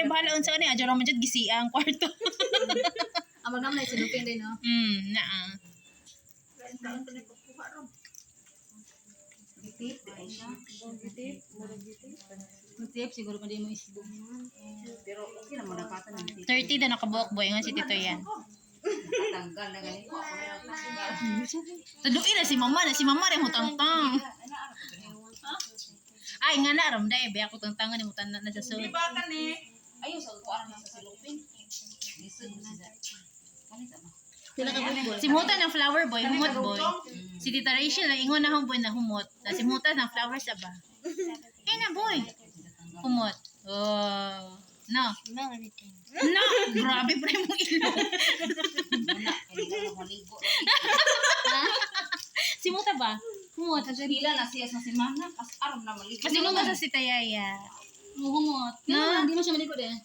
rin bahala unsa ni adyo ra man jud gisiya ang kwarto. Amag naman ay silupin din, no? Naa. Taon ko na kukuha ron. Gitip, di ay siya. Gitip, siguro pa din mo isibog. Pero okay na mo napatan ng tip. 30 na nakabuok boy nga si Tito yan. Tanggal na ganito. Ako na tanggal. Tuduin na si mama rin hutang-tang. Ay nga na ram dai be ako tang-tangan ni mutan na sa sulod. Diba ka ni? Ayaw, sa kuhaan na sa silupin. Listen mo sila. Kanita ba? Sila ka bubol. Si Muta ng flower boy, humot boy. Si Tita Rachel na ingon na boy na humot. Na si Muta ng flowers ba? Eh na boy. Humot. Oh. No. No, grabe pre mo ilo. Wala. Hindi ka maligo. Si Muta ba? Humot. Pila na siya sa simana. Kas aram na maligo. Kasi nung sa si Tayaya. Muhumot. Na? Hindi mo siya maligo din.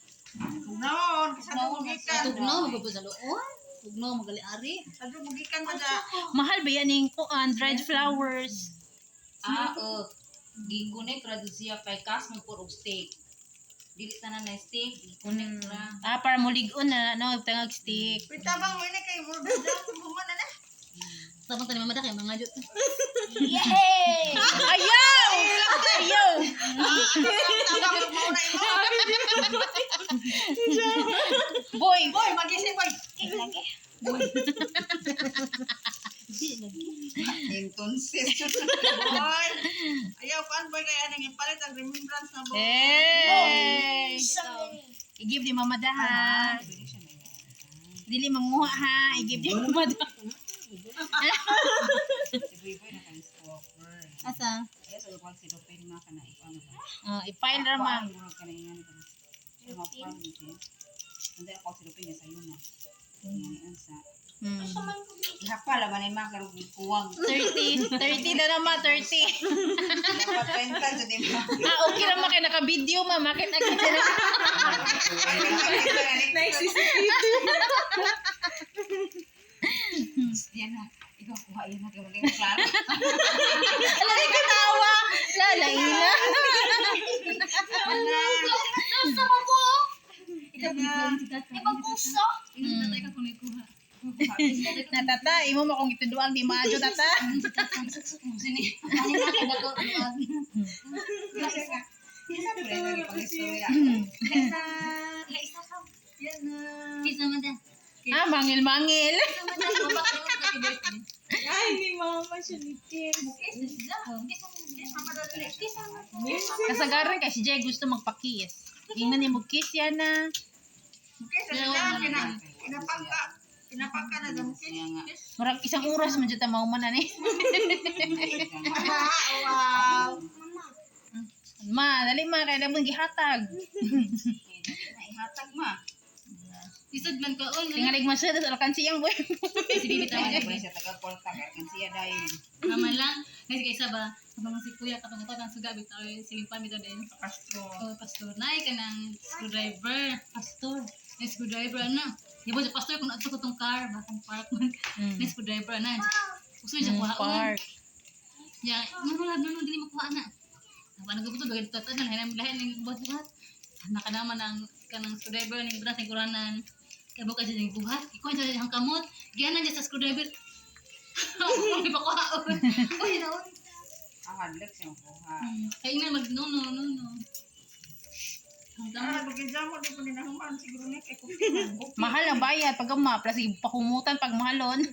Noon. Kasi mugikan. Tugnaw, magpupo sa loob. Tugnaw, magali-ari. Sabi mugikan mo da. Mahal ba yan yung dried flowers? Gigunik ra siya kay kas mo puro steak. Dili tanan na steak, gigunik ra. Para muligon na no tangag stick. Pitabang mo ini kay mo da kumana na. Tapos tayo mamada kayo mga jut. Yay! Ayaw! Ayaw! Tabang mo na imo. Boy! Boy, magising boy. Entonces, boy. Ayaw kan boy kay anong ipalit ang remembrance na boy. Hey! I-give di mama da ha. Dili manguha ha. I-give di mama da. Si boy na kan stopper. Asa? Ay sa pag si Dopin na kana ipano ba. I-file ra ma. Murag kana yan kana. Ay mapang ni siya. Hindi ako si Dopin sa iyo na. Ngayon sa ihapal ba ni makarog kuwang. 30 na naman, 30. Dapat kwenta sa di ba. Okay ra ma kay naka-video ma. Makit agad na. Yan na. Ikaw kuha yun na kaya maging klaro. Alay ka tawa. Lalaila. Sama po! Ipapuso. Tatay ka kung ikuha. Natata, imo mo kung ituduang di maajo tata. Sini. Kisa man da. Mangil-mangil. Ay, ni mama siya ni Kim. Kasagaran kay si Jay gusto magpa-kiss. Ingon ni mo kiss yan na. Pinapangka na dam kiss. Murag isang oras man jud ta mauman ani. Wow. Ma, dali ma kay lamang gihatag. Ihatag ma. Isod man ka on. Tingalig man siya tas alakan siyang boy. Si Bibi tayo. Ay, siya taga-kolta kan siya dahil. Naman lang. Kasi kaysa ba, habang si kuya katong ng suga, bitaw silimpan bitaw din. Pasto. Pastor, naay ka ng screwdriver. Pastor. May screwdriver na. Di ba sa pastor kung ato ko tong car, bakang park man. May screwdriver na. Gusto niya kuha on. Park. Ya, ano dili makuha na. Naman nagbuto bagay dito na lahin ng buhat-buhat. Naka naman ang kanang screwdriver ning bras ng kuranan. Kaya buka dyan yung buhat. Ikaw dyan yung kamot. Giyanan dyan sa screwdriver. Hindi pa kuha on. Uy, na on. Hadlek siya kuha. Kaya nga no. Pag-examo di po ninahuman siguro ni kay kukinan. Mahal ang bayad pag ama plus pakumutan pag mahalon.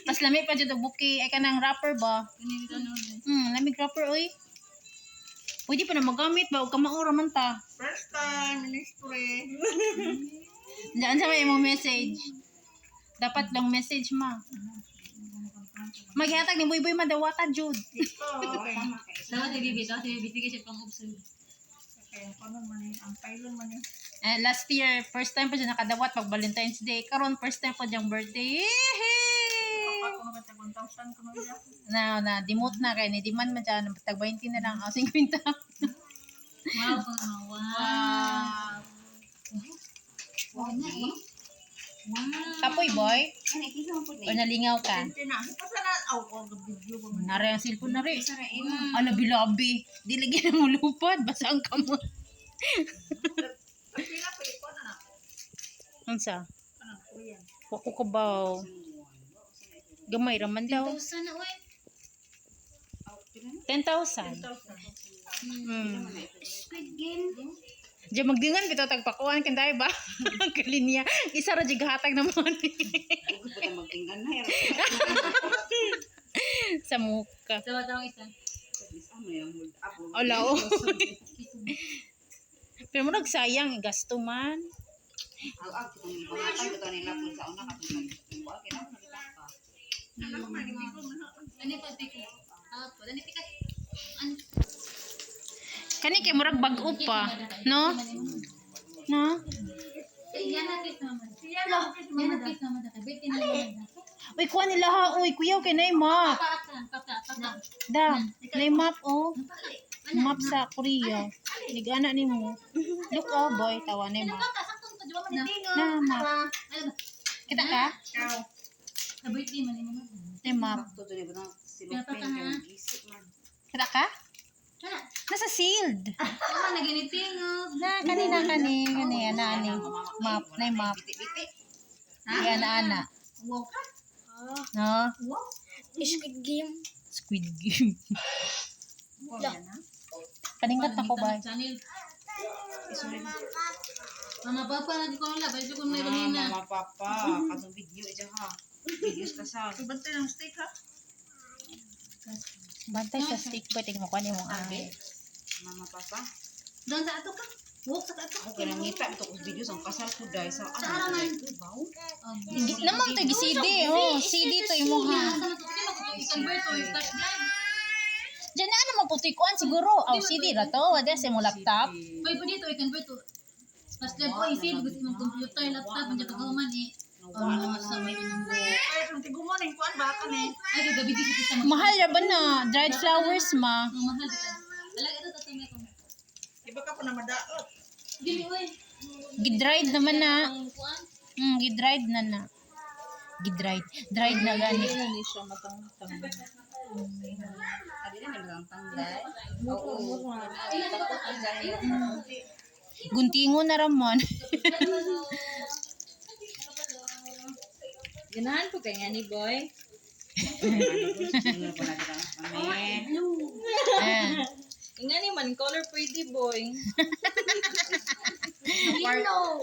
Plus lamig pa jud og buki ay kanang wrapper ba? Lamig wrapper oy. Pwede pa na magamit ba og kamaura man ta. First time ministry. Diyan sa may imong message. Dapat lang message ma. Maghatag ni Boy madawata jud. Ito. Dapat si Bibi, sige siya pang observe. Kaya paano man ang pylon man yun. Last year, first time pa siya nakadawat pag Valentine's Day. Karon first time pa diyang birthday. Kapag kung magkata 1,000 kuno ila. Na demote na kay ni demand man dyan. Tag 20 na lang. 50. Wow. Wow. Kapoy boy. Ano kisa mo po O nalingaw ka. na. Pasala ko video ko man. Nari ang cellphone na rin. Sara ina. Labi-labi. Di lagi na mo lupad. Basa ang kamot. Unsa? Wako kabaw. Gamay raman daw. 10,000 na oy. 10,000. Squid Game. Diyan magdingan bitaw tagpakuan kinday ba? Kalinya. Isa ra jig hatag na mo ni. Huwag po tayo magtinggan na. Sa muka. Sa batang isa. Ano yung hold up? Olaw. Pero mo nagsayang gasto man. Ang kung ibangatay ko ito nila kung sa una katulad. Wala, kailangan nakita ka. Ano pa pika? Apo, dani pika. Ano? Kani kay murag bag-o pa, no? No? Yan na kis mama. Yan na kis mama. Bete na yan. Uy, kuha nila ha. Uy, kuyaw kay nay map. Paka. Da, nay map oh. Map sa Korea. Nigana ni mo. Look oh boy, tawa nay map. Na map. Kita ka? Sa birthday man mo. Nay map. Sakto doon yung batang silupin yung gisip man. Kita ka? Nasa sealed. Mama naginiting oh. Na kanina kani ana ani. Map, nay map. Biti-biti. Yan ana. Wow. No? Squid Game. Squid Game. Paningkat na ko ba? Channel. Isunod. Mama papa lagi ko wala. Balik ko na Ah, kanina. mama, papa. Kasong video ito ha. Videos ka sa. Bantay ng steak ha? Bantay sa stick ba? Tingnan mo kani mong ay. Mama, papa. Doon sa ato ka. Walk sa ato. Ako kaya ngita ito kong videos ang kasal ko dahil sa ano. Sa araman. Baw. Higit naman to CD. Oh, CD to imo ha. I-convert to yung touch drive. Diyan na ano maputikuan siguro. Oh, CD ra to. Wala sa mo laptop. Pwede po dito i-convert to touch drive. O, i-save gusto mong computer, laptop, hindi ka kauman eh. Sa may manunggo. Ay, kung tigumo ng kuan ba ka ni? Ay, gabi dito sa mga. Mahal ra ba na? Dried flowers ma. Ang mahal dito. Alag ito tatay ko. Iba ka po na madaot. Dili oy. Gidried naman na. Ang kuan. Gidried na na. Gidried. Dried na gani. Hindi siya matang-tang. Adi na nalang tanggal. Oo. Guntingo na ramon. Ganahan po kay nga ni boy. Tingnan po natin ang kami. Nga ni man color pretty boy. Yellow.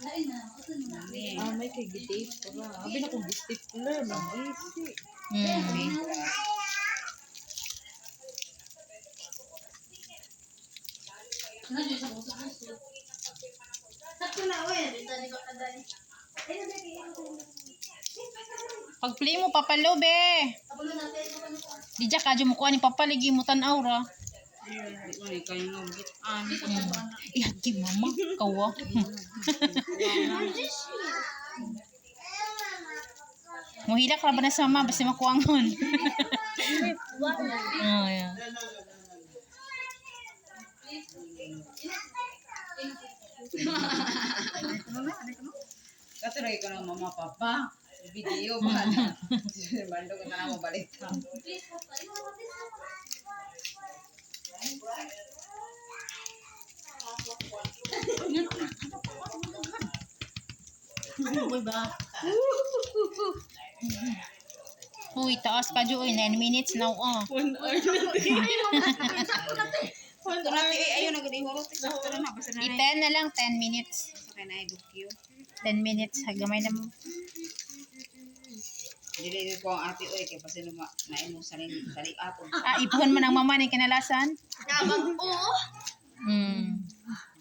Ay na, ito na. Ah, may kay gitape ko ba? Abi na kong stapler, mag-easy. Nandiyo sa puso. Sakto na oy, dito ni ko kaday. Pag play mo papalo be. Abulo natin ko kanito. Di ja kadyo mo kuha ni papaligi mo tan-aw ra. Ano kayo nga magitan. Ihagi mama kawa. Mohilak ra ba na sa mama basta makuangon. Oh, yeah. Katuloy ko ng mama, papa. Video ba na? Bando ko na mo balik. Ano boy ba? Uy, taas pa dyo. 9 minutes now. 1 hour na Ito natin, ayun, nag-ihulot. Sakto na na. Basta na na. 10 na lang. 10 minutes. Sakay na edukyo. 10 minutes. Hagamay na mo. Dili ko ang ate, oy, kaya basta nain mo sa ato. Ipuhon man ang mama ni kinalasan. Oo.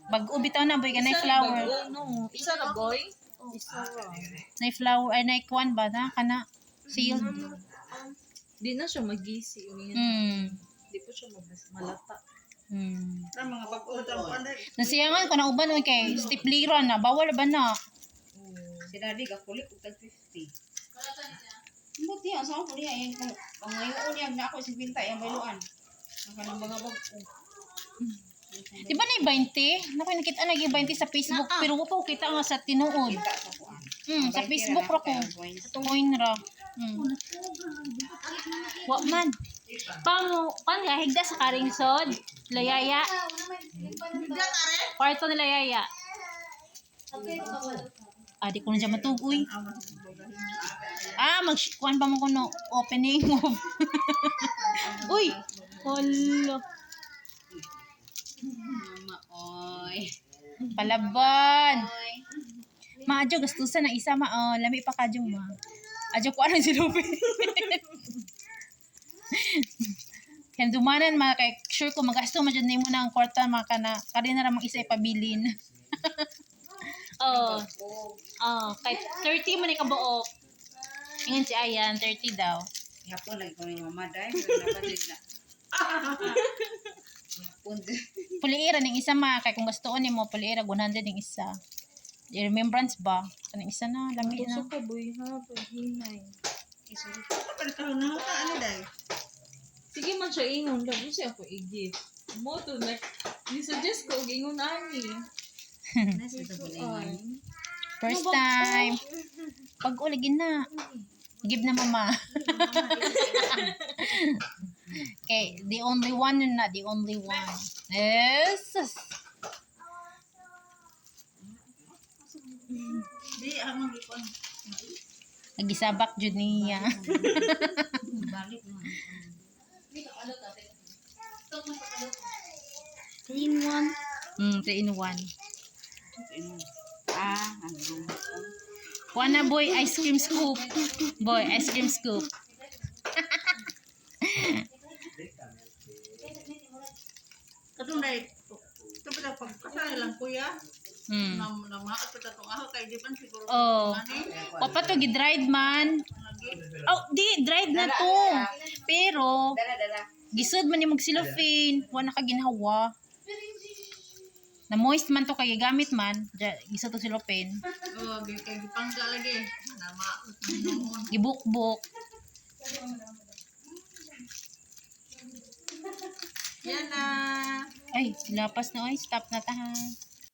Bag-o bitaw na. Boy, kanay flower. No, isa na boy. Isa ra. Nay flower. Ay, nay kwan ba na? Kana. Sealed. Di na siya magisi. Di po siya malata. Mga bag-o daw pa na. Nasiyangan ko na uban mo kay stiplera na. Bawal ba na? Si daddy, kakulik, utag 50. Buti yan, saan ko niya, yan kung ngayon niya, na ako si Binta, yung bayluan. Ang kanang mga bag-o. Di ba na 20? Naku, nakita na yung 20 sa Facebook. Pero ko kita nga sa tinuod. Kita sa kuan. Sa Facebook ra ko. Coin ra. Wa man. Pang higda sa karing sod. Sila Yaya. Kwarto nila Yaya. Ah, di ko na siya matugoy. Ah, magkuhan pa mo ko no opening mo. Uy! Hala. Mama, oy. Palaban. Ma, adyo, gastusan na isa, ma. Oh, lami pa ka, adyo, ma. Adyo ko anong sinupi. Kaya dumanan, ma, kay sure ko, magasto, madyo na mo na ang kwarta, ma, ka na, kari na ramang isa ipabilin. Oh. Oh, kay 30 mo ni kabuok. Ingon si Ayan, 30 daw. Yapon lagi ko ni mama dai. Napatid na. Yapon. Puliira ning isa, ma, kay kung gustoon ni mo, puliira, 100 ning isa. Di remembrance ba? Kanang isa na, lami na. Gusto ka boy ha, paghinay. Isuri ko pa karon na ta ani dai. Sige man siya ingon, lagi siya ako i-gift. Mo to, like, ni-suggest ko, ingon ani. Nasa sa bulingan. First time. Pag uligin na. Give na mama. Okay, the only one na, the only one. Yes. Di among gikon. Nagisabak jud niya. Balik na. 3 in 1. 3 in 1. Nandun. Kuha na boy, ice cream scoop. Boy, ice cream scoop. Katong dai tapos pagkasal lang kuya Hmm. na maat pa tatong ako kay di man siguro Oh. ani Wapa to gidried man. lagi Oh, di dried na to. Pero Dala. gisod man ni magsilofin, wala ka ginhawa. Na moist man to kay gamit man, gisod to silofin. oh kay gipangga lagi na maot noon Gibukbok. yan na Ay, lapas na oy, stop na ta ha.